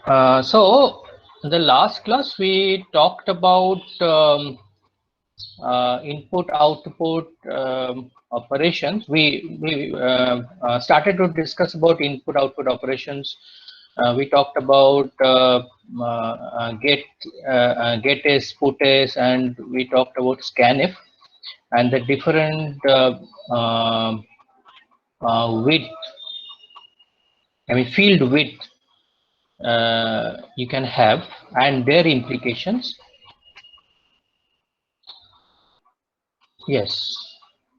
So in the last class we talked about input output operations. We started to discuss about input output operations. We talked about get is, put is, and we talked about scanf and the different width, field width you can have and their implications. Yes,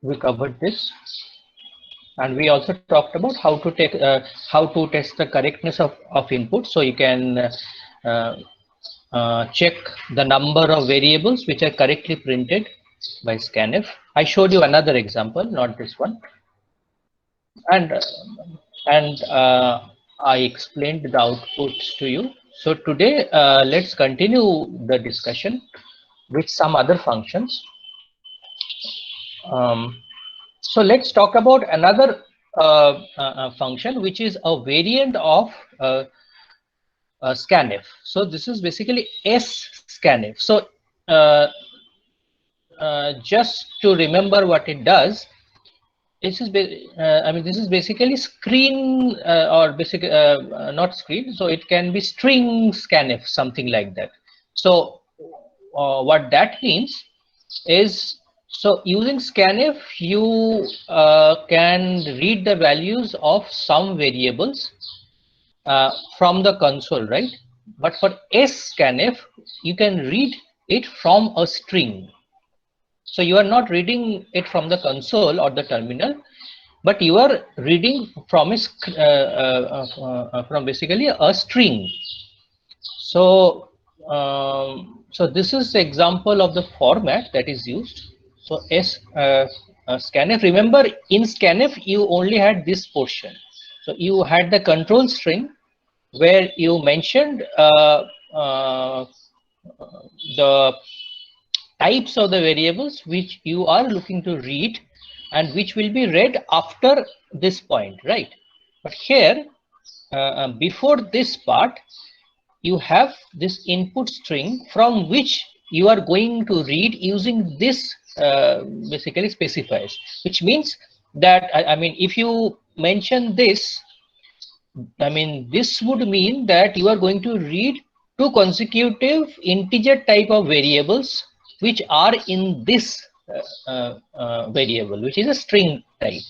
we covered this, and we also talked about how to test the correctness of input. So you can check the number of variables which are correctly printed by scanf. I showed you another example, not this one, and I explained the outputs to you. So today let's continue the discussion with some other functions. So let's talk about another function which is a variant of scanf. So this is basically scanf. So just to remember what it does, this is this is basically screen or basically not screen, so it can be string scanf, something like that. So what that means is, so using scanf you can read the values of some variables from the console, right? But for scanf you can read it from a string. So you are not reading it from the console or the terminal, but you are reading from from basically a string. So so this is the example of the format that is used. So scanf, remember in scanf you only had this portion. So you had the control string where you mentioned the types of the variables which you are looking to read and which will be read after this point, right? But here before this part you have this input string from which you are going to read using this basically specifiers, which means that I mean if you mention this, I mean this would mean that you are going to read two consecutive integer type of variables which are in this variable, which is a string type.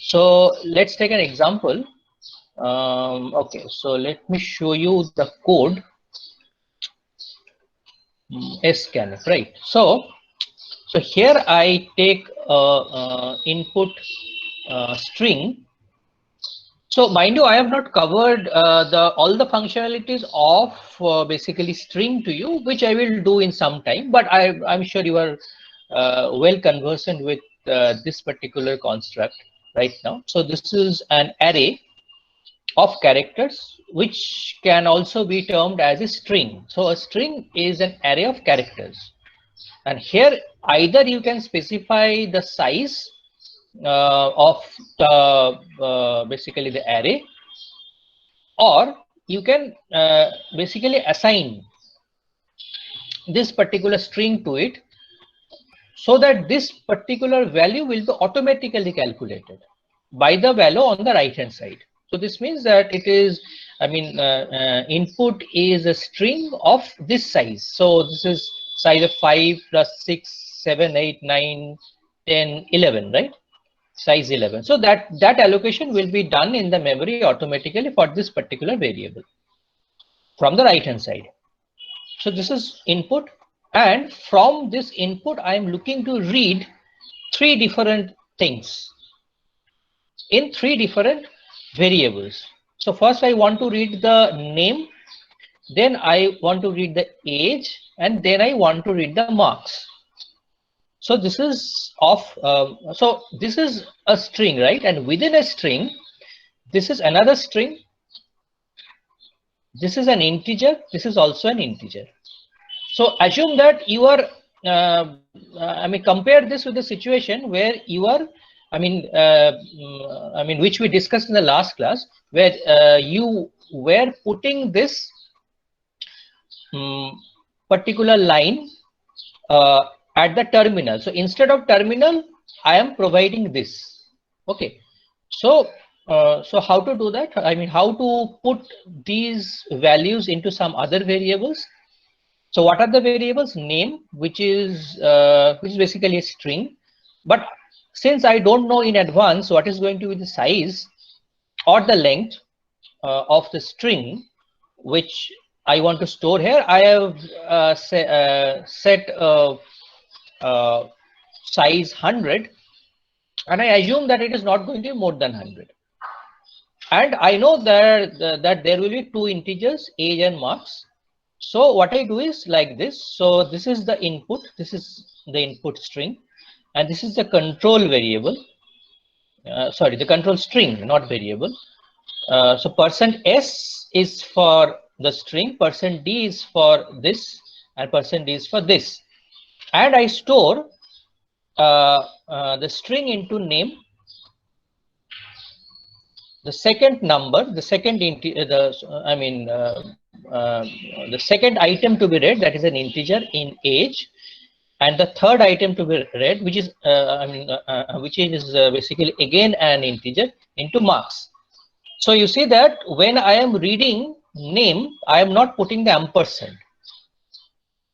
So let's take an example. Okay, so let me show you the code. Scanf, right? So here I take input string. So mind you, I have not covered all the functionalities of basically string to you, which I will do in some time. But I'm sure you are well conversant with this particular construct right now. So this is an array of characters which can also be termed as a string. So a string is an array of characters, and here either you can specify the size of the basically the array, or you can basically assign this particular string to it so that this particular value will be automatically calculated by the value on the right hand side. So this means that it is, I mean input is a string of this size. So this is size of 5 plus 6 7 8 9 10 11, right? Size 11. So that allocation will be done in the memory automatically for this particular variable from the right hand side. So this is input, and from this input I am looking to read three different things in three different variables. So first I want to read the name, then I want to read the age, and then I want to read the marks. So this is of so this is a string, right? And within a string, this is another string, this is an integer, this is also an integer. So assume that you are I mean compare this with the situation where you are I mean which we discussed in the last class, where you where putting this particular line at the terminal. So instead of terminal, I am providing this. Okay. So so how to do that? I mean, how to put these values into some other variables? So what are the variables? Name, which is basically a string. But since I don't know in advance what is going to be the size or the length of the string which I want to store here, I have set size 100, and I assume that it is not going to be more than 100. And I know that that there will be two integers, age and marks. So what I do is like this. So this is the input. This is the input string, and this is the control variable. Sorry, the control string, not variable. So %s is for the string, %d is for this, and %d is for this. And I store the string into name, the second number, the second the second item to be read, that is an integer, in age, and the third item to be read, which is basically again an integer, into marks. So you see that when I am reading name, I am not putting the ampersand.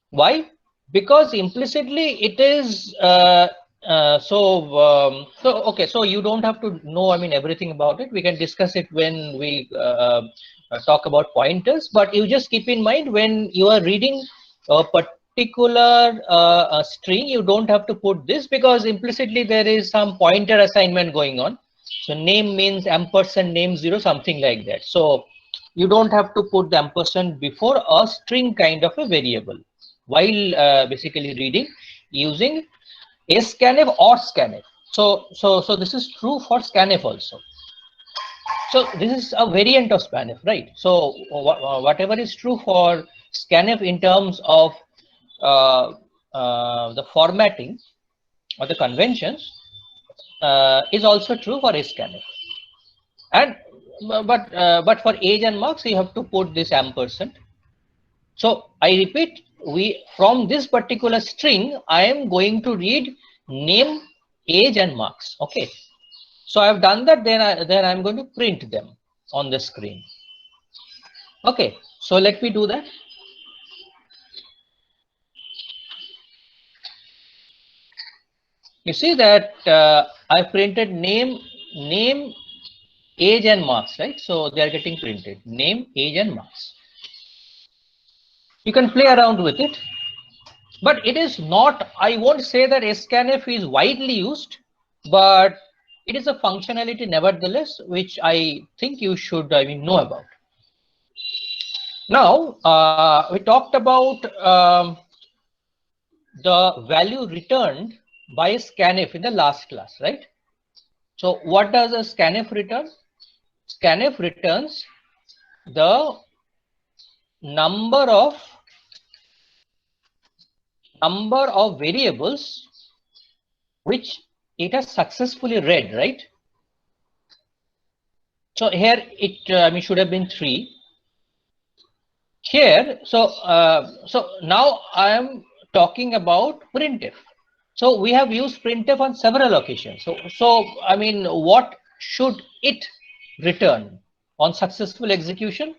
Why? Because implicitly it is okay. So you don't have to know, I mean, everything about it. We can discuss it when we talk about pointers. But you just keep in mind, when you are reading a particular string, you don't have to put this, because implicitly there is some pointer assignment going on. So name means ampersand name 0, something like that. So you don't have to put the ampersand before a string kind of a variable while basically reading using scanf or scanf. So this is true for scanf also. So this is a variant of scanf, right? So whatever is true for scanf in terms of the formatting or the conventions is also true for scanf. And but for age and marks, you have to put this ampersand. So I repeat, from this particular string, I am going to read name, age, and marks. Okay. So I have done that. Then I'm going to print them on the screen. Okay. So let me do that. You see that I printed name, age, and marks, right? So they are getting printed. Name, age, and marks. You can play around with it. But it is not, I won't say that scanf is widely used, but it is a functionality nevertheless, which I think you should, I mean, know about. Now, we talked about the value returned by scanf in the last class, right? So what does a scanf return? Scanf returns the number of variables which it has successfully read, right? So here it I mean should have been 3. Here, so now I am talking about printf. So we have used printf on several occasions. So I mean, what should it return on successful execution?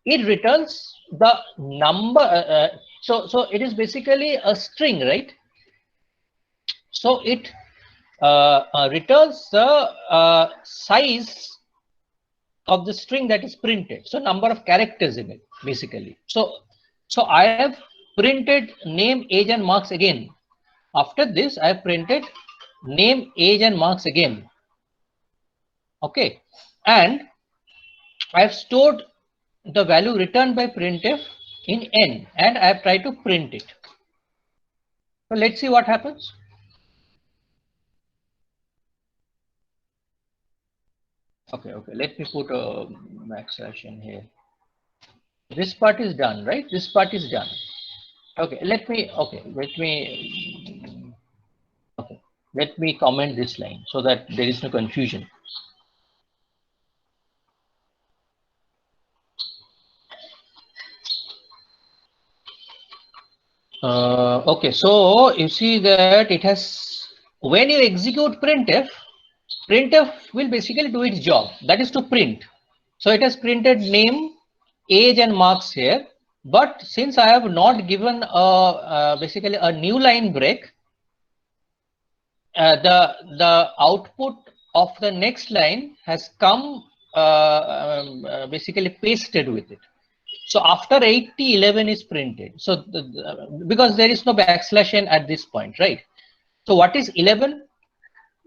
It returns the number. So it is basically a string, right? So it returns the size of the string that is printed. So number of characters in it, basically. So I have printed name, age, and marks again. After this, I have printed name, age, and marks again. Okay, and I have stored the value returned by printf in n, and I have tried to print it. So let's see what happens. Okay, let me put a backslash in here. This part is done, right? This part is done. Okay, let me comment this line so that there is no confusion. Okay, so you see that it has, when you execute printf, printf will basically do its job, that is to print. So it has printed name, age and marks here, but since I have not given basically a new line break, the output of the next line has come basically pasted with it. So after 80, 11 is printed. So because there is no backslash n at this point, right? So what is 11?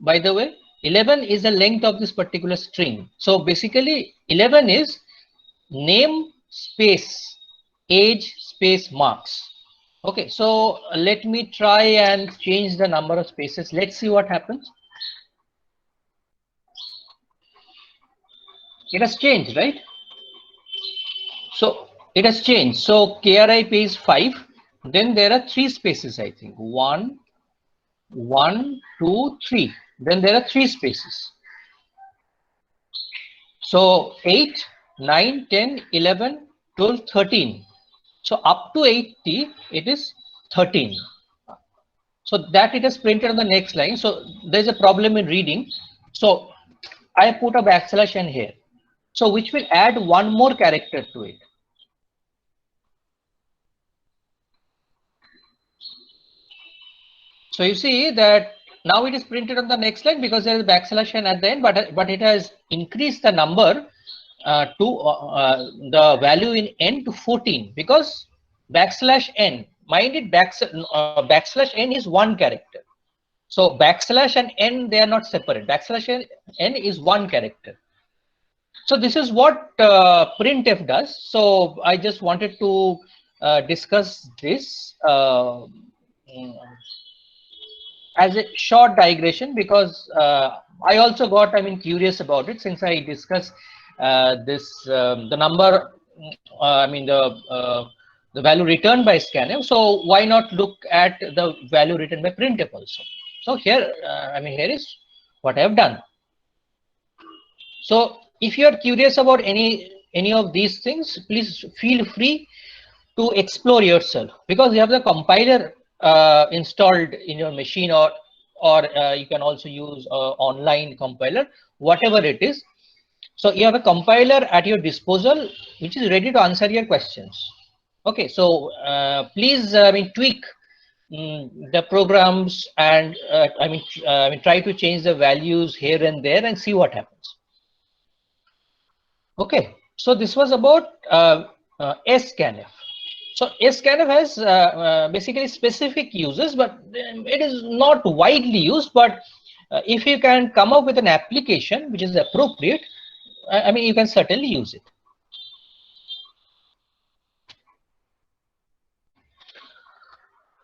By the way, 11 is the length of this particular string. So basically 11 is name space age space marks. Okay, so let me try and change the number of spaces. Let's see what happens. It has changed, right? So it has changed. So KRIP is 5. Then there are 3 spaces, I think. 1, 1, 2, 3. Then there are 3 spaces. So 8, 9, 10, 11, 12, 13. So up to 80, it is 13. So that it is printed on the next line. So there's a problem in reading. So I put a backslash n here. So which will add one more character to it. So you see that now it is printed on the next line because there is a backslash n at the end, but it has increased the number to the value in n to 14 because backslash n, mind it, backslash n is one character. So backslash and n, they are not separate. Backslash n is one character. So this is what printf does. So I just wanted to discuss this as a short digression because I also got, curious about it since I discussed the number, the value returned by scanf. So why not look at the value written by printf also? So here, here is what I have done. So if you are curious about any of these things, please feel free to explore yourself because you have the compiler installed in your machine, or you can also use online compiler, whatever it is. So you have a compiler at your disposal which is ready to answer your questions. Okay, so please tweak the programs and try to change the values here and there and see what happens. Okay, so this was about scanf. So scanf has basically specific uses, but it is not widely used. But if you can come up with an application which is appropriate, you can certainly use it.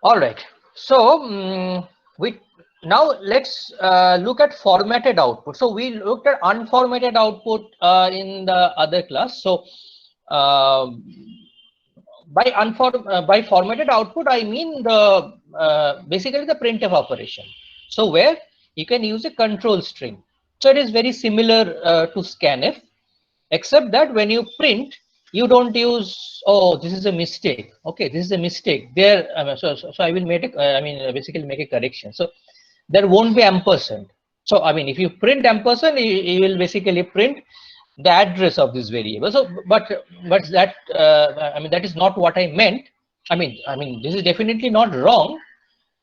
All right. So now let's look at formatted output. So we looked at unformatted output in the other class. So by formatted output, I mean the basically the printf operation. So where you can use a control string. So it is very similar to scanf, except that when you print, you don't use, oh, this is a mistake. Okay, this is a mistake. There, so I will make a, basically make a correction. So there won't be ampersand. So if you print ampersand, you will basically print the address of this variable. So but that that is not what I meant. This is definitely not wrong,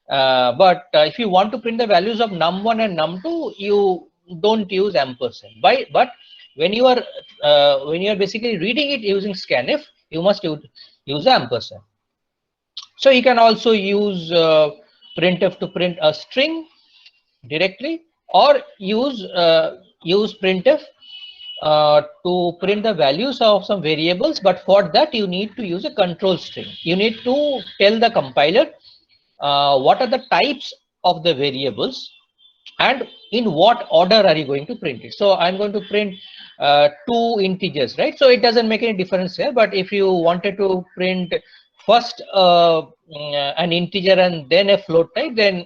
but if you want to print the values of num1 and num2, you don't use ampersand. But when you are basically reading it using scanf, you must use ampersand. So you can also use printf to print a string directly, or use printf to print the values of some variables, but for that you need to use a control string. You need to tell the compiler what are the types of the variables and in what order are you going to print it. So I'm going to print 2 integers, right? So it doesn't make any difference here, but if you wanted to print first an integer and then a float type, then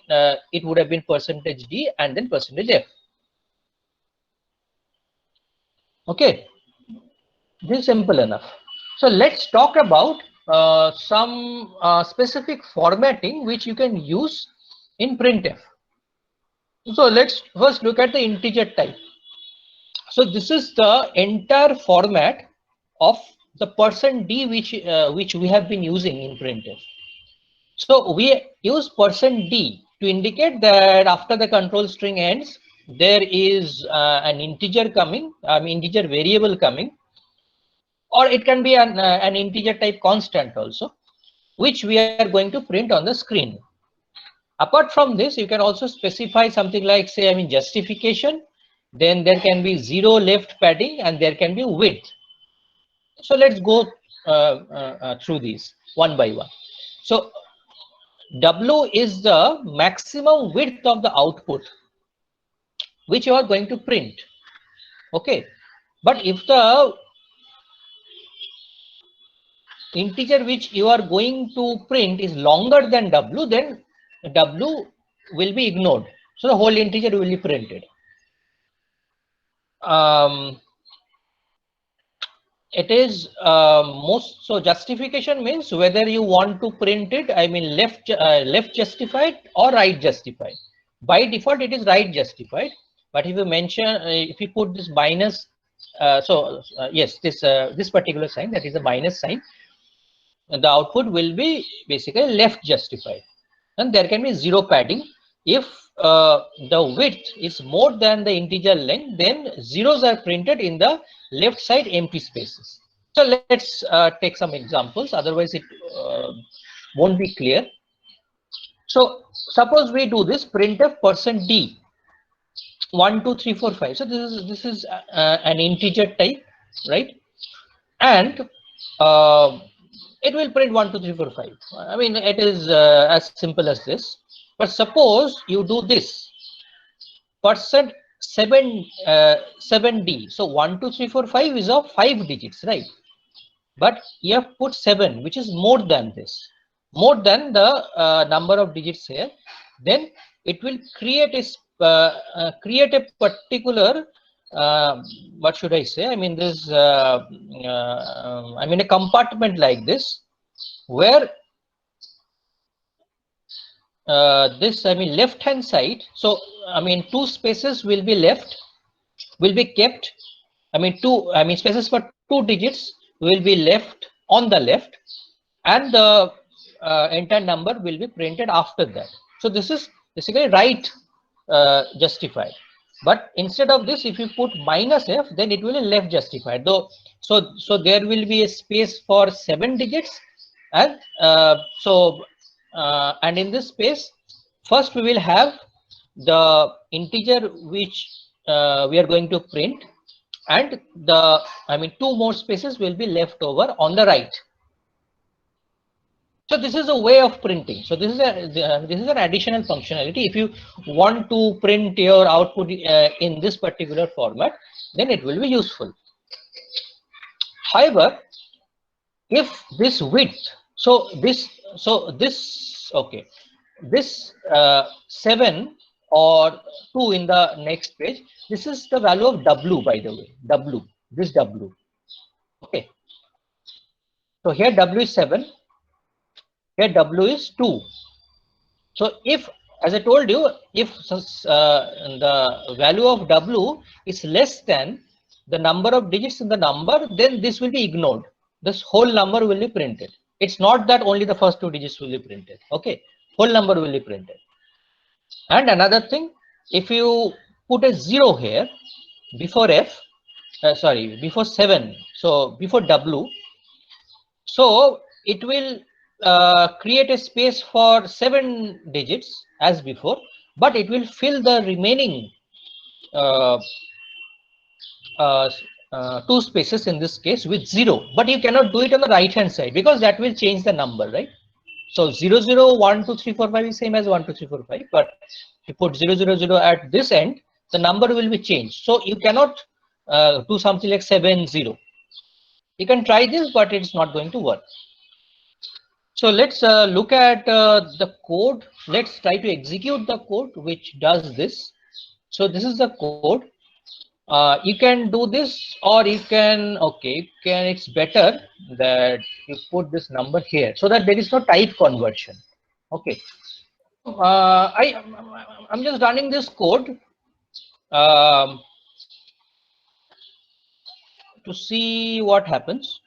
it would have been %d and then %f. Okay, this is simple enough. So let's talk about some specific formatting which you can use in printf. So let's first look at the integer type. So this is the entire format of the %d which we have been using in printf. So we use %d to indicate that after the control string ends, there is an integer coming, integer variable coming, or it can be an integer type constant also, which we are going to print on the screen. Apart from this, you can also specify something like, say, justification. Then there can be 0 left padding and there can be width. So let's go through these one by one. So W is the maximum width of the output which you are going to print. Okay, but if the integer which you are going to print is longer than W, then W will be ignored. So the whole integer will be printed. It is so justification means whether you want to print it, left justified or right justified. By default it is right justified, but if you mention if you put this minus, yes, this particular sign, that is a minus sign, the output will be basically left justified, and there can be 0 padding. If the width is more than the integer length, then zeros are printed in the left side empty spaces. So let's take some examples, otherwise it won't be clear. So suppose we do this printf %d 1 2 3 4 5. So this is an integer type, right? And it will print 1 2 3 4 5. It is as simple as this. But suppose you do this %7d. So 1 2 3 4 5 is of 5 digits, right? But you have put 7, which is more than this, more than the number of digits here. Then it will create a particular what should I say? This a compartment like this, where this left hand side. So 2 spaces will be kept. Spaces for 2 digits will be left on the left, and the entire number will be printed after that. So this is basically right justified. But instead of this, if you put -f, then it will be left justified. Though, so there will be a space for 7 digits, and and in this space, first we will have the integer which we are going to print, and the 2 more spaces will be left over on the right. So this is a way of printing. So this is an additional functionality. If you want to print your output in this particular format, then it will be useful. However, if this width, this 7 or 2 in the next page, this is the value of W, by the way, this W. Okay. So here W is 7. Here W is 2. So if, as I told you, if the value of W is less than the number of digits in the number, then this will be ignored. This whole number will be printed. It's not that only the first 2 digits will be printed. Okay, whole number will be printed. And another thing, if you put a 0 here before before 7, so before W, so it will create a space for 7 digits as before, but it will fill the remaining 2 spaces in this case with 0. But you cannot do it on the right hand side, because that will change the number, right? So 0 0 1 2 3 4 5 is same as 1 2 3 4 5, but if you put 0 0 0 at this end, the number will be changed. So you cannot do something like 7 0. You can try this, but it's not going to work. So let's look at the code. Let's try to execute the code which does this. So this is the code. You can do this, or you can, okay, it's better that you put this number here so that there is no type conversion. Okay. I'm just running this code to see what happens.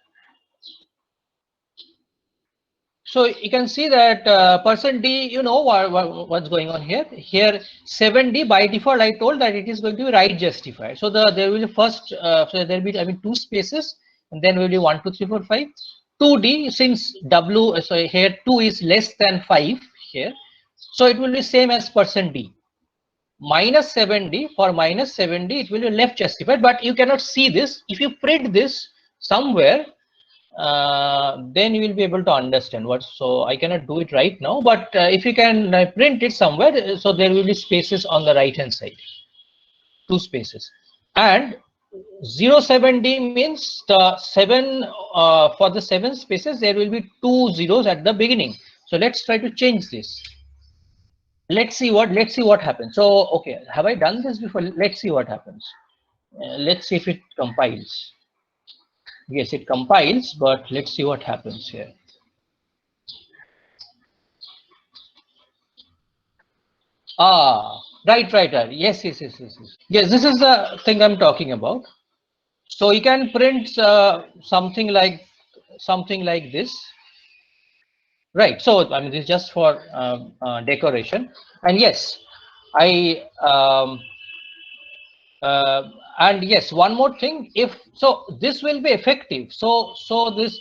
So you can see that %d, you know what's going on here. Here 7d by default, I told that it is going to be write justified. So there will be first, so there will be, I mean, 2 spaces, and then will be 1, 2, 3, 4, 5. 2d, since w, so here 2 is less than 5 here, so it will be same as %d. Minus 7d, for minus 7d, it will be left justified, but you cannot see this. If you print this somewhere, then you will be able to understand what. So I cannot do it right now, but if you can print it somewhere, so there will be spaces on the right hand side, 2 spaces, and 07d means the 7, for the 7 spaces there will be 2 zeros at the beginning. So let's try to change this. Let's see what happens. So okay, have I done this before? Let's see what happens. Let's see if it compiles. Yes, it compiles, but let's see what happens here. Right. Yes. Yes, this is the thing I'm talking about. So you can print something like this. Right. So I mean, this is just for decoration. And yes, and yes, one more thing. If so, this will be effective. So this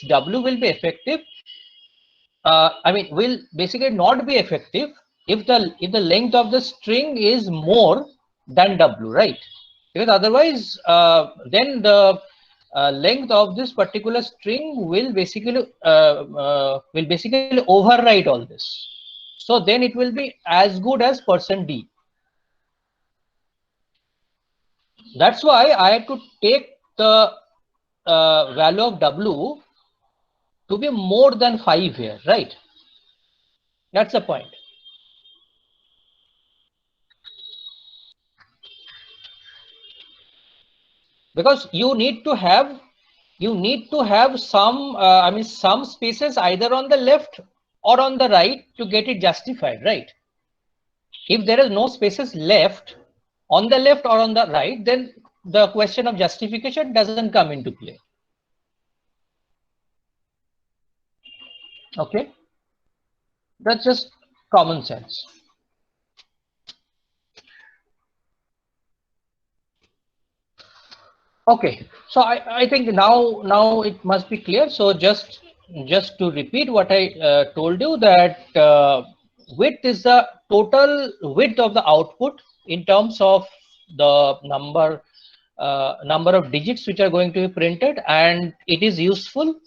W will be effective. I mean, will basically not be effective if the length of the string is more than W, right? Because otherwise, then the length of this particular string will basically override all this. So then it will be as good as %d. That's why I had to take the value of W to be more than 5 here, right? That's the point. Because you need to have some I mean, some spaces either on the left or on the right to get it justified, right? If there is no spaces left on the left or on the right, then the question of justification doesn't come into play. Okay, that's just common sense. Okay, so I think now it must be clear. So just to repeat what I told you, that width is the total width of the output in terms of the number of digits which are going to be printed, and it is useful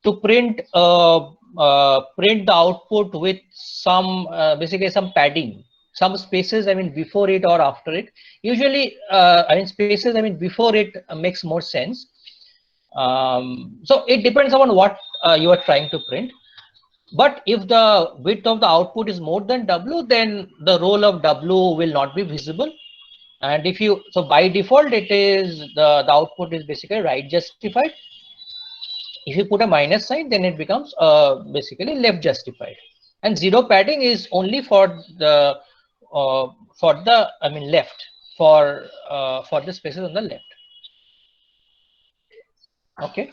to print the output with some basically some padding, some spaces, I mean, before it or after it. Usually I mean, spaces, I mean, before it makes more sense. So it depends upon what you are trying to print. But if the width of the output is more than W, then the role of W will not be visible. And if you, so by default, it is the output is basically write justified. If you put a minus sign, then it becomes basically left justified. And zero padding is only for the I mean, left, for the spaces on the left. Okay.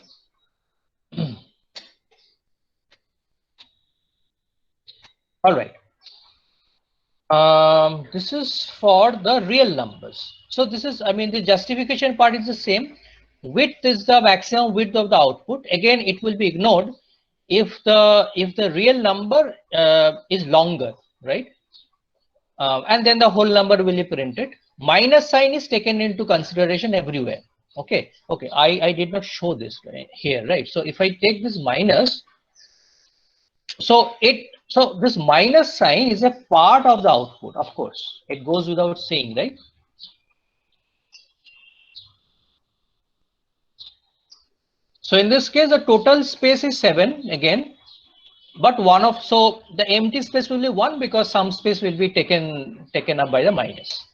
All right. This is for the real numbers. So this is, I mean, the justification part is the same. Width is the maximum width of the output. Again, it will be ignored if the real number is longer, right? And then the whole number will be printed. Minus sign is taken into consideration everywhere. Okay. I did not show this here, right? So if I take this minus, so this minus sign is a part of the output. Of course, it goes without saying, right? So in this case, the total space is 7 again, but so the empty space will be 1 because some space will be taken up by the minus.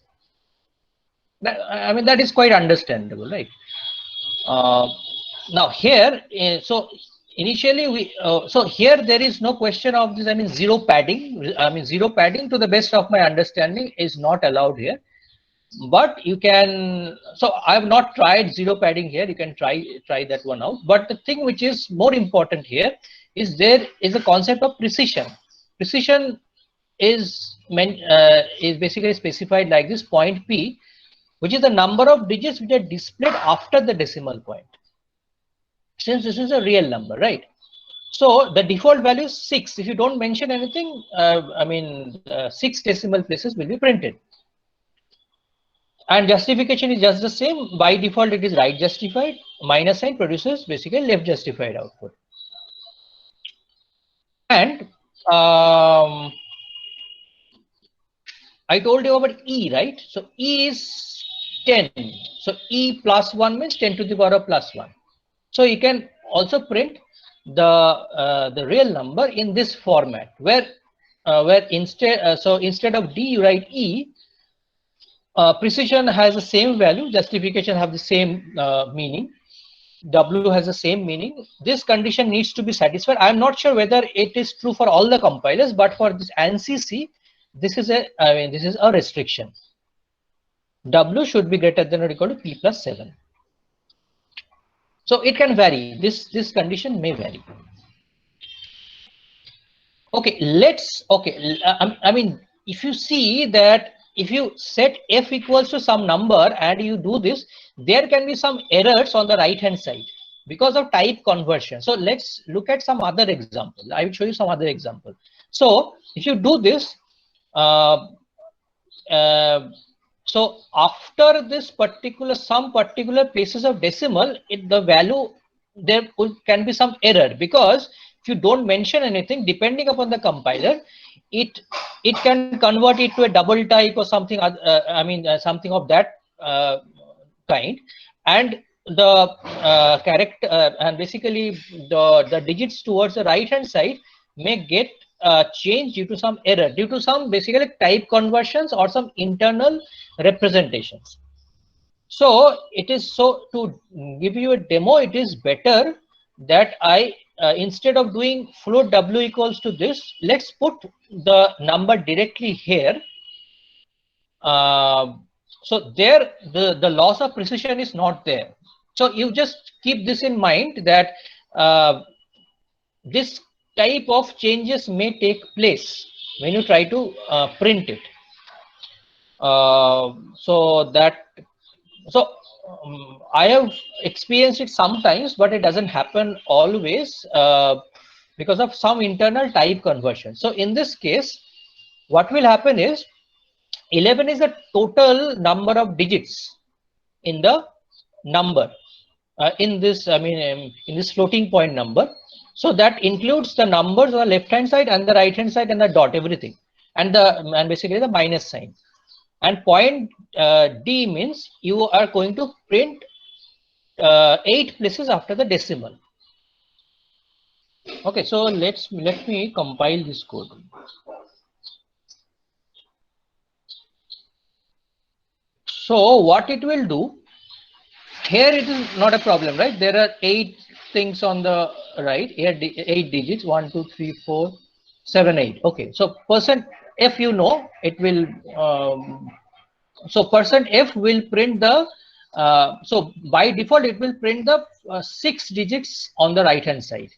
I mean, that is quite understandable, right? Now here, so initially so here there is no question of this. I mean, zero padding. I mean, zero padding, to the best of my understanding, is not allowed here. But you can. So I have not tried zero padding here. You can try that one out. But the thing which is more important here is there is a concept of precision. Precision is basically specified like this: point P, which is the number of digits which are displayed after the decimal point. Since this is a real number, right? So the default value is 6. If you don't mention anything, I mean, 6 decimal places will be printed. And justification is just the same. By default, it is right justified. Minus sign produces basically left justified output. And I told you about E, right? So E is 10. So E plus 1 means 10 to the power of plus 1. So you can also print the real number in this format, where instead of D you write E. Precision has the same value, justification have the same meaning, W has the same meaning. This condition needs to be satisfied. I am not sure whether it is true for all the compilers, but for this ANSI C, this is a restriction. W should be greater than or equal to P plus 7. So it can vary. This condition may vary. Okay, I mean, if you see that if you set f equals to some number and you do this, there can be some errors on the right hand side because of type conversion. So let's look at some other example. I will show you some other example. So if you do this, so after this some particular places of decimal, the value, there can be some error, because if you don't mention anything, depending upon the compiler, it can convert it to a double type or something. Something of that kind, and the character and basically the digits towards the right hand side may get changed due to some error, due to some basically type conversions or some internal representations. So it is, so to give you a demo, it is better that I instead of doing float W equals to this, let's put the number directly here. So there the loss of precision is not there. So you just keep this in mind, that this type of changes may take place when you try to print it. I have experienced it sometimes, but it doesn't happen always because of some internal type conversion. So in this case, what will happen is 11 is the total number of digits in the number in this floating point number. So that includes the numbers on the left hand side and the right hand side and the dot, everything, and basically the minus sign. And point D means you are going to print 8 places after the decimal. Okay, so let me compile this code. So what it will do, here it is not a problem, right? There are 8 things on the right here, 8 digits, 1 2 3 4 7 8. Okay, so %f, you know, it will so %f will print the so by default it will print the 6 digits on the right hand side,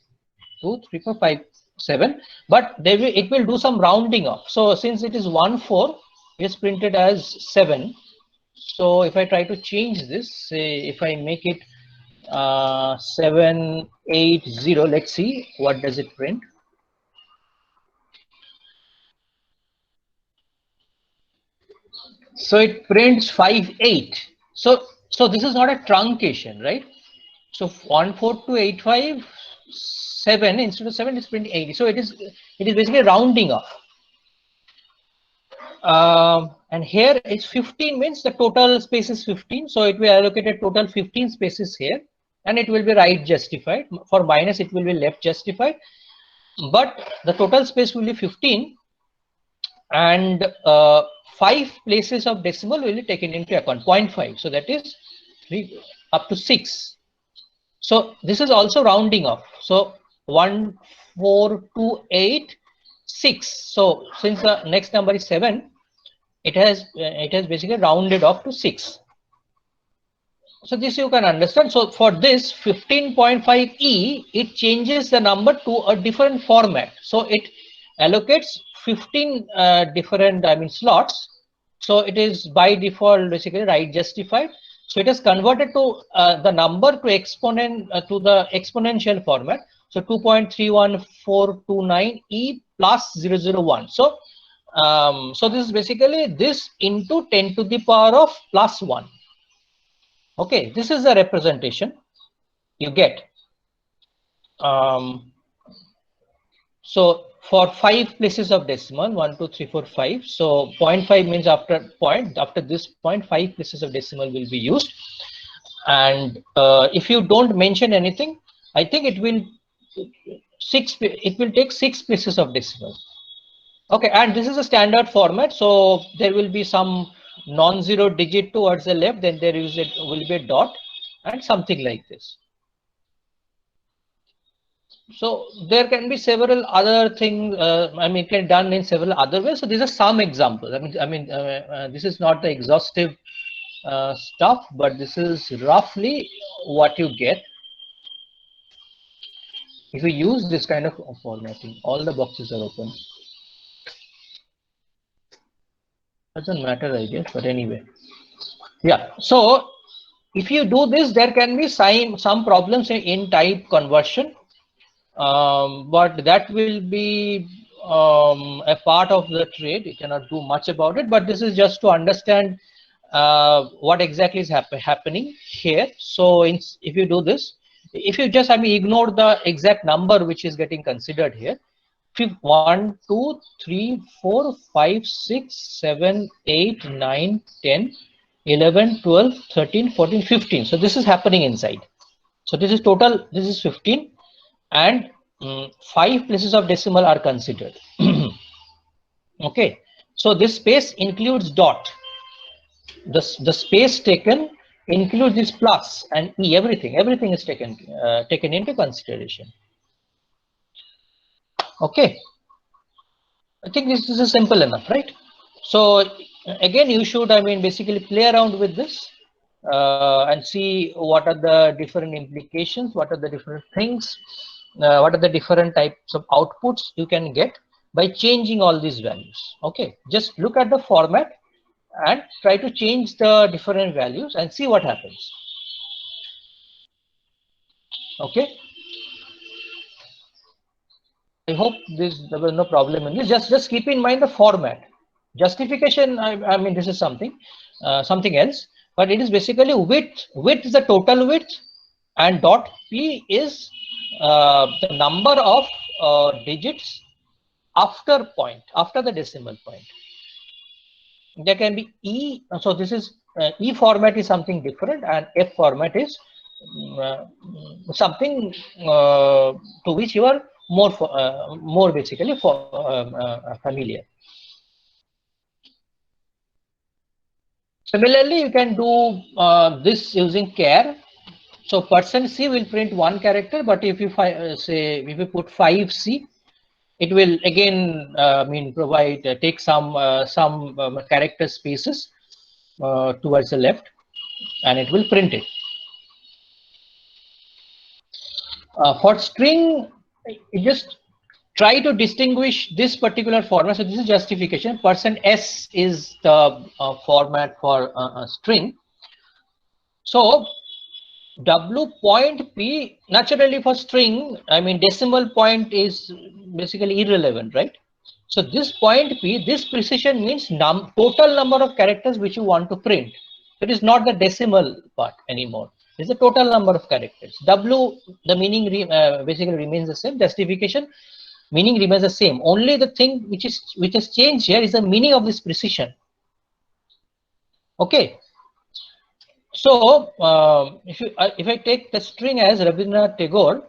2 3 4 5 7, but it will do some rounding off. So since it is 1 4, it's printed as 7. So if I try to change this, say if I make it 780, let's see what does it print. So it prints 58. So this is not a truncation, right? So 14285 instead of 7 is printing 80. So it is basically rounding off. And here it's 15 means the total space is 15. So it will allocate a total 15 spaces here, and it will be right justified. For minus, it will be left justified, but the total space will be 15. and 5 places of decimal will be taken into account, 0.5. So that is 3 up to 6. So this is also rounding off. So 1, 4, 2, 8, 6. So since the next number is 7, it has basically rounded off to 6. So this you can understand. So for this 15.5e, it changes the number to a different format. So it allocates 15 different slots. So it is by default basically right justified. So it is converted to the number to exponent to the exponential format. So 2.31429 e plus 001. So so this is basically this into 10 to the power of plus 1. Okay, this is the representation you get. So for 5 places of decimal, 1, 2, 3, 4, 5. So 0.5 means after this point, 5 places of decimal will be used. And if you don't mention anything, I think it will take 6 places of decimal. Okay, and this is a standard format. So there will be some non-zero digit towards the left, then there will be a dot and something like this. So there can be several other things. It can be done in several other ways. So these are some examples. This is not the exhaustive stuff, but this is roughly what you get if you use this kind of formatting. All the boxes are open. Doesn't matter, I guess, but anyway. Yeah. So if you do this, there can be some problems in type conversion. But that will be a part of the trade. You cannot do much about it, but this is just to understand what exactly is happening here. So if you do this, if you just ignore the exact number which is getting considered here, 1, 2, 3, 4, 5, 6, 7, 8, 9, 10, 11, 12, 13, 14, 15. So this is happening inside. So this is total, this is 15. And 5 places of decimal are considered. Okay, so this space includes dot. The space taken includes this plus and e. Everything is taken into consideration. Okay, I think this is simple enough, right? So again, you should basically play around with this and see what are the different implications, what are the different things, what are the different types of outputs you can get by changing all these values. Okay, just look at the format and try to change the different values and see what happens. Okay, I hope there was no problem in this. Just keep in mind the format. Justification, this is something else, but it is basically width. Width is the total width, and dot p is the number of digits after the decimal point. There can be e. So this is e format is something different, and f format is something to which you are more basically familiar. Similarly, you can do this using char. So %c will print 1 character, but if you if you put 5c, it will again provide take some character spaces towards the left, and it will print it. For string, you just try to distinguish this particular format. So this is justification. %s is the format for a string. So W point P, naturally for string, decimal point is basically irrelevant, right? So this point P, this precision means total number of characters which you want to print. It is not the decimal part anymore. It's the total number of characters. W, the meaning basically remains the same. Justification, meaning remains the same. Only the thing which has changed here is the meaning of this precision. Okay. So if I take the string as Rabindranath Tagore,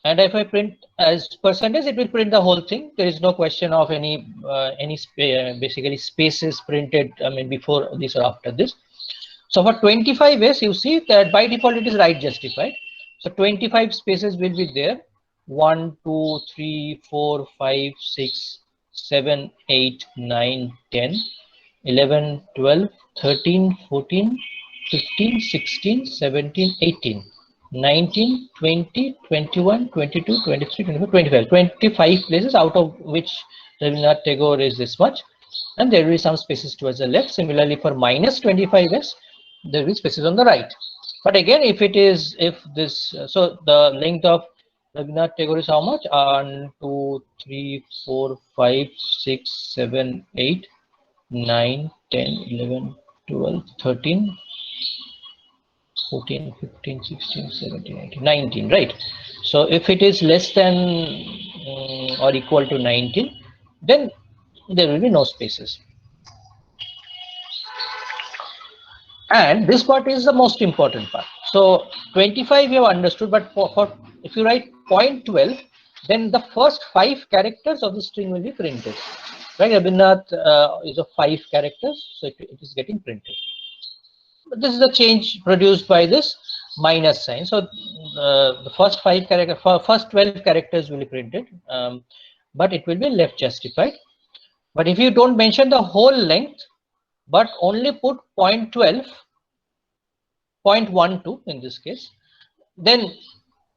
And if I print as percentage, it will print the whole thing. There is no question of any basically spaces printed, I mean, before this or after this. So for 25s, you see that by default it is right justified. So 25 spaces will be there. 1, 2, 3, 4, 5, 6, 7, 8, 9, 10, 11, 12, 13, 14, 15, 16, 17, 18, 19, 20, 21, 22, 23, 24, 25. 25 places, out of which Rabindranath Tagore is this much. And there will be some spaces towards the left. Similarly, for minus 25s, there will be spaces on the right. But again, if it is, if this, so the length of Rabindranath Tagore is how much? 1, 2, 3, 4, 5, 6, 7, 8, 9, 10, 11, 12, 13, 14, 15, 16, 17, 18, 19, right? So if it is less than or equal to 19, then there will be no spaces. And this part is the most important part. So 25 you have understood, but for if you write 0.12, then the first 5 characters of the string will be printed. Right, Rabindranath is of 5 characters, so it is getting printed. This is the change produced by this minus sign. So the first 5 characters, first 12 characters will be printed, but it will be left justified. But if you don't mention the whole length, but only put 0.12, 0.12 in this case, then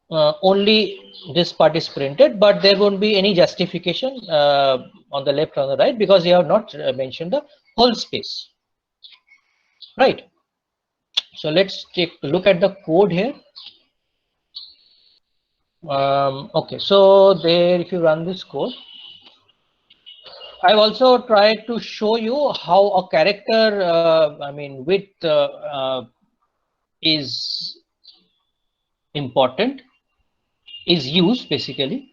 only this part is printed, but there won't be any justification on the left or on the right, because you have not mentioned the whole space, right? So let's take a look at the code here. Okay, so there, if you run this code, I've also tried to show you how a character, I mean, width is important, is used basically.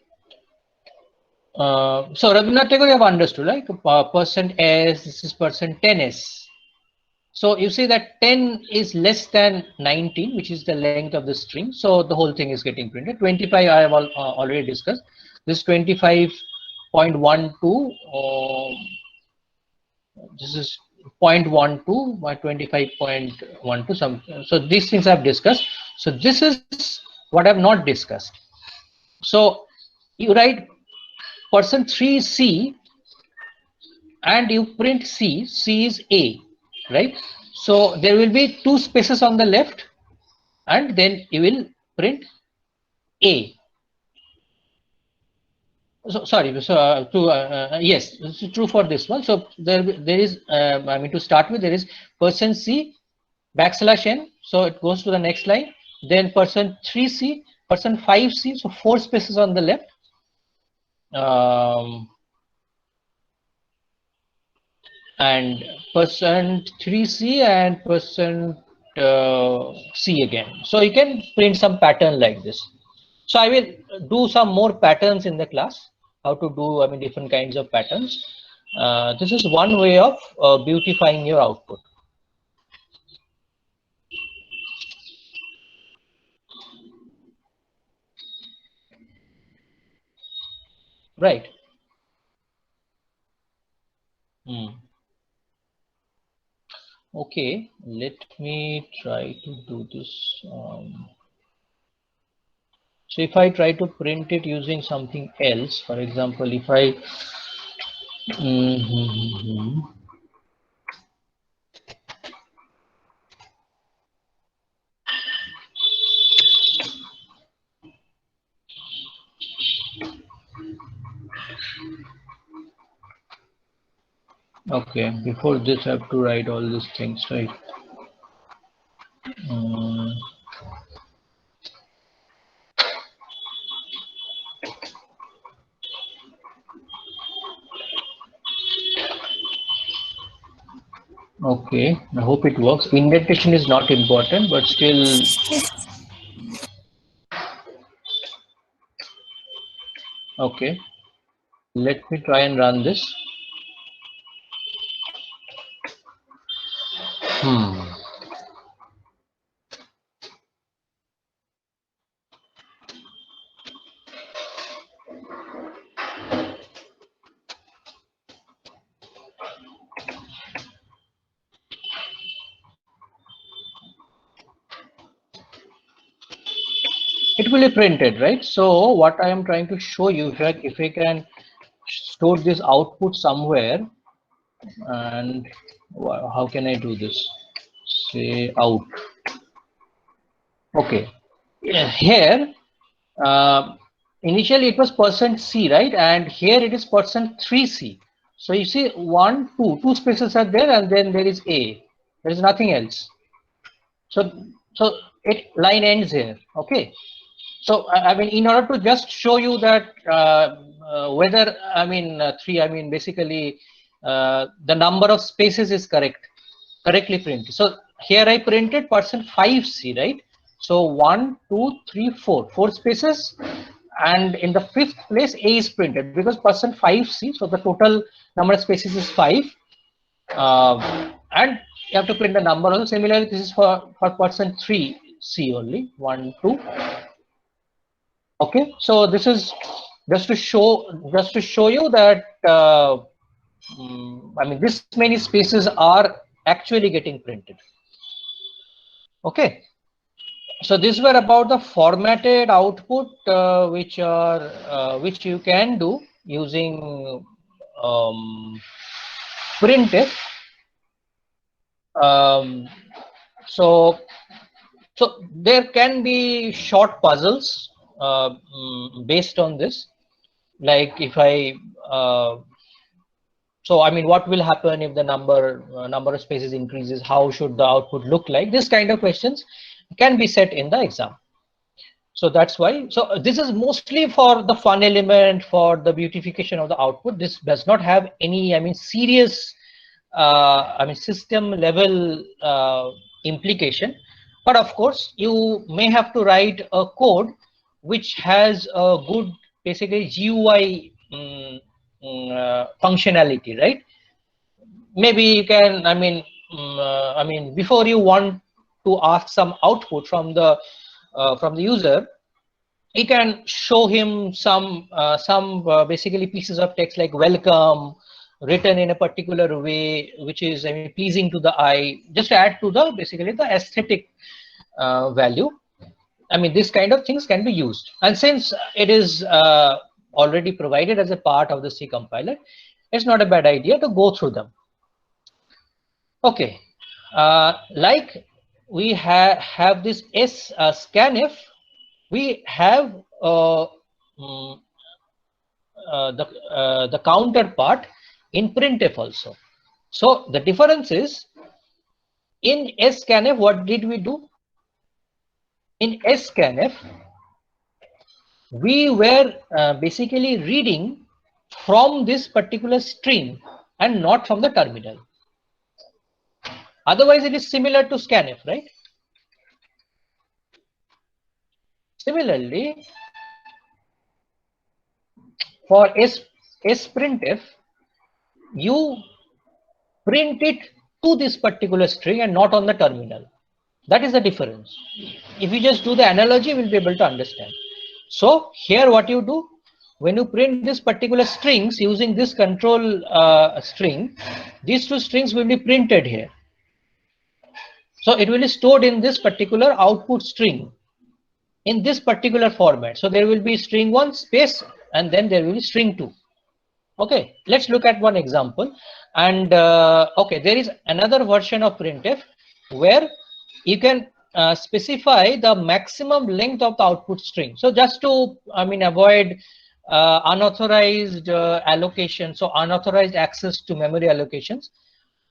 So Rabindranath Tagore, you have understood, like percent %s, this is percent %10s. So you see that 10 is less than 19, which is the length of the string. So the whole thing is getting printed. 25 I have already discussed. This 25.12, this is 0.12 by 25.12. So these things I've discussed. So this is what I've not discussed. So you write %3c and you print C. C is A, right? So there will be 2 spaces on the left, and then you will print A. So sorry, so yes, this is true for this one. So there is, I mean, to start with, there is %c \n, so it goes to the next line. Then %3c, %5c, so 4 spaces on the left. And %3c and %c again. So you can print some pattern like this. So I will do some more patterns in the class, how to do, I mean, different kinds of patterns. This is one way of beautifying your output. Right. Okay, let me try to do this. So if I try to print it using something else, for example, if I okay, before this I have to write all these things, right? Okay, I hope it works. Indentation is not important, but still. Okay, let me try and run this. it will be printed, right? So what I am trying to show you, if I can store this output somewhere, and how can I do this? Say out. Okay, here initially it was %C, right? And here it is %3C. So you see two spaces are there, and then there is A. There is nothing else. So it line ends here. Okay. So I mean, in order to just show you that whether three, I mean basically the number of spaces is correctly printed. So here I printed %5C, right? So 1, 2, 3, 4, 4 spaces, and in the fifth place A is printed because %5C. So the total number of spaces is 5, and you have to print the number also. Similarly, this is for %3C only, 1, 2. Okay, so this is just to show you that I mean this many spaces are actually getting printed. Okay, so these were about the formatted output which you can do using printf. So there can be short puzzles based on this, like if I so I mean what will happen if the number of spaces increases, how should the output look like? This kind of questions can be set in the exam. So that's why, so this is mostly for the fun element, for the beautification of the output. This does not have any, I mean, serious system level implication. But of course, you may have to write a code which has a good, basically GUI functionality, right? Maybe you can, before you want to ask some output from the user, you can show him some basically pieces of text like welcome, written in a particular way, which is, I mean, pleasing to the eye, just to add to the basically the aesthetic value. I mean, this kind of things can be used, and since it is already provided as a part of the C compiler, it's not a bad idea to go through them. Okay, like we have this scanf, we have the counterpart in printf also. So the difference is, in scanf, what did we do? In scanf, we were basically reading from this particular string and not from the terminal. Otherwise, it is similar to scanf, right? Similarly, for sprintf, you print it to this particular string and not on the terminal. That is the difference. If you just do the analogy, we'll be able to understand. So here what you do, when you print this particular strings using this control string, these two strings will be printed here. So it will be stored in this particular output string in this particular format. So there will be string 1 space, and then there will be string 2. Okay, let's look at one example. And okay, there is another version of printf where you can specify the maximum length of the output string. So just to, I mean, avoid unauthorized allocation, so unauthorized access to memory allocations.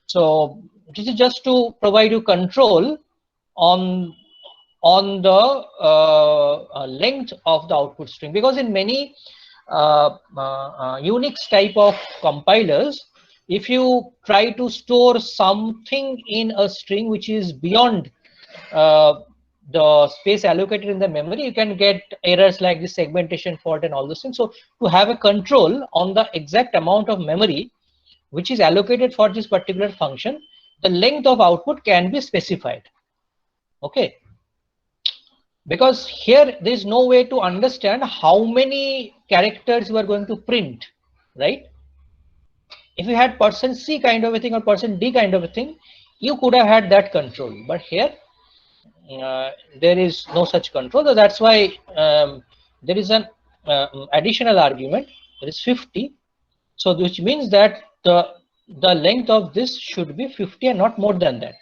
So this is just to provide you control on the length of the output string, because in many Unix type of compilers, if you try to store something in a string which is beyond the space allocated in the memory, you can get errors like this segmentation fault and all those things. So to have a control on the exact amount of memory which is allocated for this particular function, the length of output can be specified. Okay, because here there is no way to understand how many characters you are going to print, right? If you had %C kind of a thing or %D kind of a thing, you could have had that control. But here there is no such control. So that's why there is an additional argument, that is 50. So which means that the length of this should be 50 and not more than that.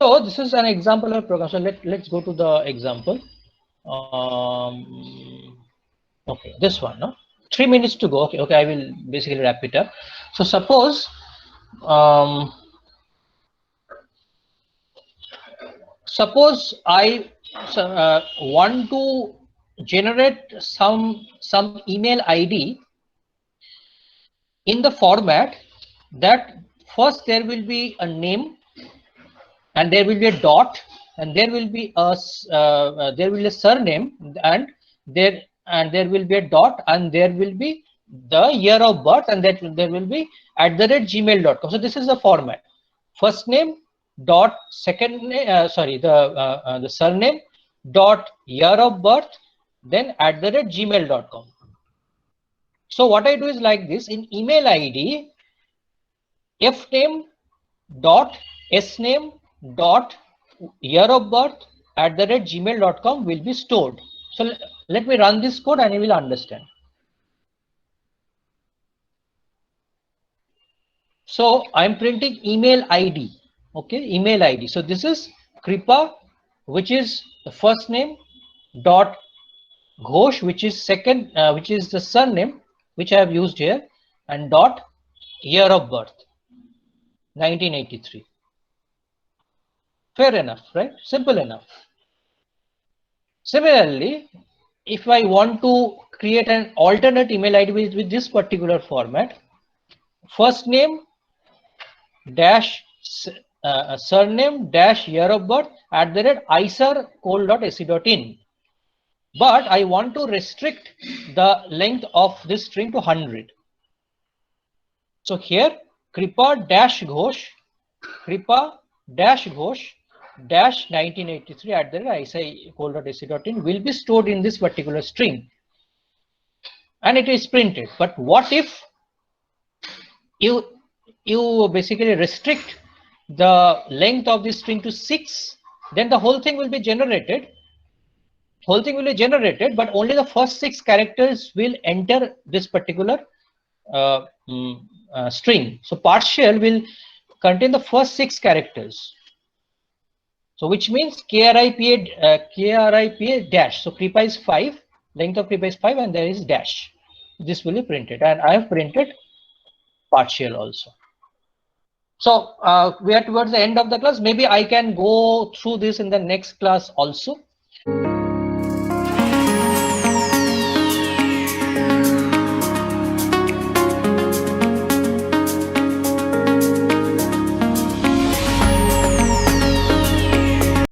So this is an example of program. So let's go to the example. Okay, this one, no? 3 minutes to go. Okay, I will basically wrap it up. So suppose I want to generate some email ID in the format that first there will be a name, and there will be a dot, and there will be a surname, and there will be a dot, and there will be the year of birth, and that there will be @gmail.com. So this is the format: first name dot second name, the surname dot year of birth, then @gmail.com. So what I do is like this: in email ID, fname dot sname dot year of birth @gmail.com will be stored. So let me run this code and you will understand. So I'm printing email ID. Okay, email ID. So this is Kripa, which is the first name, dot Ghosh, which is second, which is the surname, which I have used here, and dot year of birth 1983. Fair enough, right? Simple enough. Similarly, if I want to create an alternate email ID with this particular format, first name dash surname dash year of birth @isar.ac.in, but I want to restrict the length of this string to 100. So here Kripa dash Ghosh dash 1983 @isar.ac.in will be stored in this particular string, and it is printed. But what if you basically restrict the length of this string to 6? Then the whole thing will be generated. But only the first 6 characters will enter this particular string. So partial will contain the first 6 characters. So which means KRIPA dash. So Kripa is 5, length of Kripa is 5, and there is dash. This will be printed, and I have printed partial also. So we are towards the end of the class. Maybe I can go through this in the next class also.